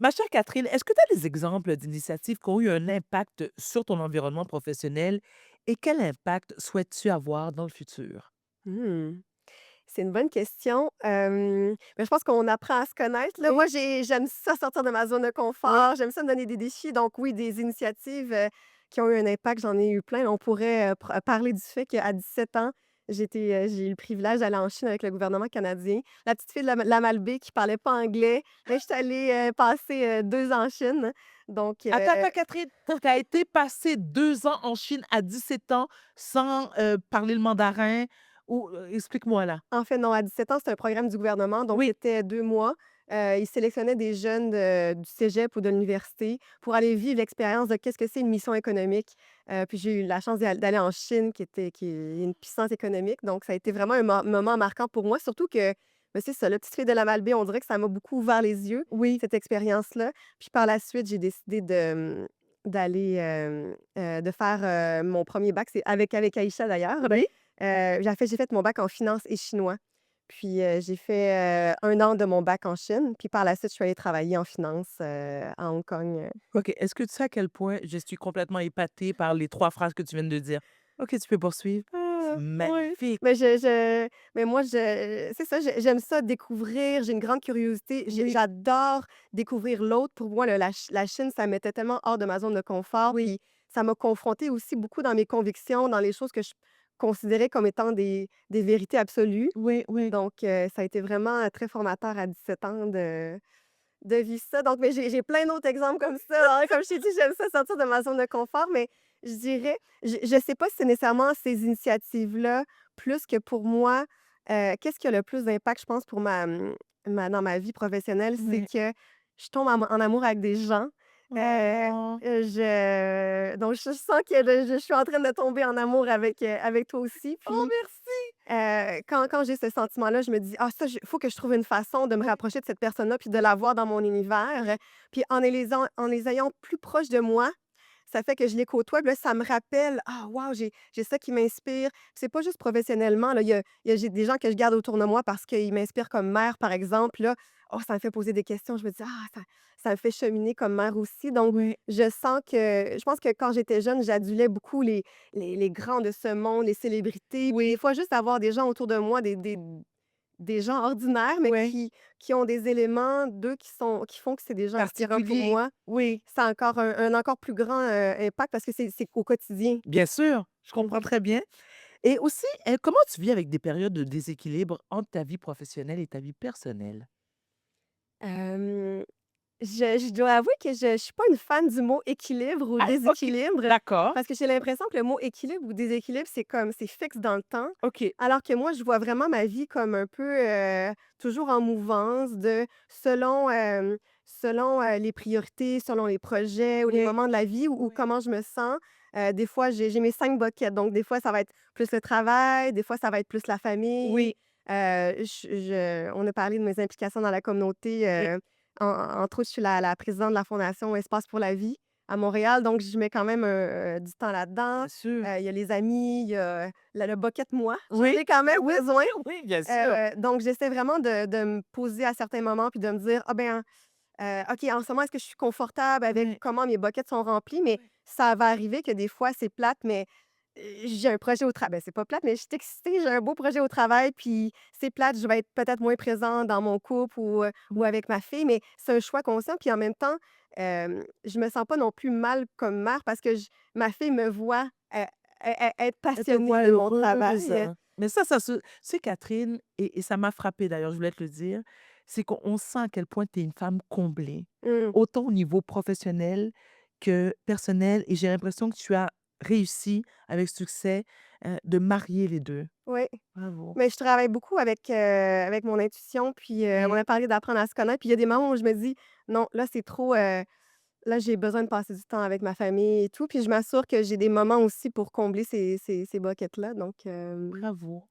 Ma chère Catherine, est-ce que tu as des exemples d'initiatives qui ont eu un impact sur ton environnement professionnel et quel impact souhaites-tu avoir dans le futur? Mmh. C'est une bonne question. Je pense qu'on apprend à se connaître, là. Oui, Moi, j'aime ça sortir de ma zone de oui. confort, j'aime ça me donner des défis, donc oui, des initiatives, qui ont eu un impact, j'en ai eu plein. On pourrait, parler du fait qu'à 17 ans, j'ai eu le privilège d'aller en Chine avec le gouvernement canadien. La petite fille de la Malbaie qui parlait pas anglais, mais je suis allée, passer, 2 ans en Chine, donc Attends, Catherine, tu as été passer 2 ans en Chine à 17 ans sans, parler le mandarin ou explique-moi là. En fait, non, à 17 ans, c'était un programme du gouvernement, donc Oui. c'était 2 mois. Ils sélectionnaient des jeunes du cégep ou de l'université pour aller vivre l'expérience de qu'est-ce que c'est une mission économique. Puis j'ai eu la chance d'aller en Chine qui est une puissance économique, donc ça a été vraiment un moment marquant pour moi, surtout que, c'est ça, la petite fille de la Malbaie, on dirait que ça m'a beaucoup ouvert les yeux, Oui. cette expérience-là. Puis par la suite, j'ai décidé d'aller, de faire, mon premier bac, c'est avec Aïcha d'ailleurs. Oui. J'ai fait mon bac en finance et chinois. Puis, j'ai fait, 1 an de mon bac en Chine, puis par la suite, je suis allée travailler en finance, à Hong Kong. OK. Est-ce que tu sais à quel point je suis complètement épatée par les 3 phrases que tu viens de dire? OK, tu peux poursuivre. C'est Oui. magnifique. Mais moi, c'est ça, j'aime ça découvrir, j'ai une grande curiosité, Oui, j'adore découvrir l'autre. Pour moi, la Chine, ça me mettait tellement hors de ma zone de confort, oui, puis ça m'a confrontée aussi beaucoup dans mes convictions, dans les choses que je considérais comme étant des vérités absolues. oui, oui. Donc, ça a été vraiment, très formateur à 17 ans de vivre ça. Donc, mais j'ai plein d'autres exemples comme ça, hein. Comme je t'ai dit, j'aime ça sortir de ma zone de confort, mais je dirais, je sais pas si c'est nécessairement ces initiatives-là, plus que pour moi, qu'est-ce qui a le plus d'impact, je pense, pour dans ma vie professionnelle, c'est Oui. que je tombe en amour avec des gens. Oh! Donc je sens que je suis en train de tomber en amour avec toi aussi, Oh puis merci! quand j'ai ce sentiment-là, je me dis: «Ah ça, faut que je trouve une façon de me rapprocher de cette personne-là, puis de l'avoir dans mon univers». Puis en les ayant plus proches de moi, ça fait que je les côtoie, puis là, ça me rappelle: «Ah waouh, j'ai ça qui m'inspire». Puis c'est pas juste professionnellement, là, j'ai des gens que je garde autour de moi parce qu'ils m'inspirent comme mère, par exemple, là. Oh, ça me fait poser des questions. Je me dis: «Ah, ça me fait cheminer comme mère aussi». Donc Oui, je pense que quand j'étais jeune, j'adulais beaucoup les grands de ce monde, les célébrités. Puis des oui, fois, juste avoir des gens autour de moi, des gens ordinaires, mais oui. qui ont des éléments d'eux qui font que c'est des gens inspirants pour Particulier. moi. Oui, Ça a encore un encore plus grand, impact parce que c'est au quotidien. bien sûr, je comprends Mmh. très bien et aussi, comment tu vis avec des périodes de déséquilibre entre ta vie professionnelle et ta vie personnelle? Hem, je dois avouer que je suis pas une fan du mot équilibre ou Ah, OK, déséquilibre, d'accord, parce que j'ai l'impression que le mot équilibre ou déséquilibre, c'est fixe dans le temps, OK. alors que moi, je vois vraiment ma vie comme un peu, toujours en mouvance selon, les priorités, selon les projets ou les Oui, moments de la vie ou oui, comment je me sens. Des fois, j'ai mes 5 buckets, donc des fois, ça va être plus le travail, des fois, ça va être plus la famille. oui, On a parlé de mes implications dans la communauté, oui, entre autres, je suis la présidente de la fondation Espace pour la vie à Montréal, donc je mets quand même, du temps là-dedans. bien sûr. Il y a les amis, il y a le bucket moi, j'en Oui, ai quand même oui, besoin. oui, bien sûr. Donc j'essaie vraiment de me poser à certains moments puis de me dire: «Ah ben, OK, en ce moment, est-ce que je suis confortable avec Oui, comment mes buckets sont remplis?» Mais oui. ça va arriver que des fois, c'est plate, mais j'ai un projet au travail. C'est pas plate, mais je suis excitée, j'ai un beau projet au travail, puis c'est plate, je vais être peut-être moins présente dans mon couple ou avec ma fille, mais c'est un choix conscient. Puis en même temps, je me sens pas non plus mal comme mère parce que ma fille me voit, être Elle te passionnée voit de mon heureuse. travail. Mais ça se tu sais Catherine et ça m'a frappée d'ailleurs, je voulais te le dire, c'est qu'on sent à quel point tu es une femme comblée, Mmh. autant au niveau professionnel que personnel et j'ai l'impression que tu as réussi avec succès, de marier les 2. Oui. Bravo. Mais je travaille beaucoup avec mon intuition, puis, on Oui. a parlé d'apprendre à se connaître, puis il y a des moments où je me dis: «Non, là, c'est trop, là, j'ai besoin de passer du temps avec ma famille et tout», puis je m'assure que j'ai des moments aussi pour combler ces buckets-là, donc Bravo.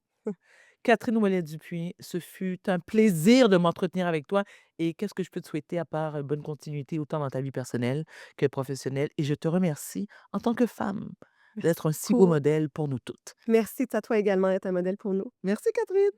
Catherine Ouellet-Dupuis, ce fut un plaisir de m'entretenir avec toi et qu'est-ce que je peux te souhaiter à part, bonne continuité autant dans ta vie personnelle que professionnelle et je te remercie en tant que femme merci d'être un si beau beaucoup. modèle pour nous toutes. Merci à toi également d'être un modèle pour nous. Merci Catherine.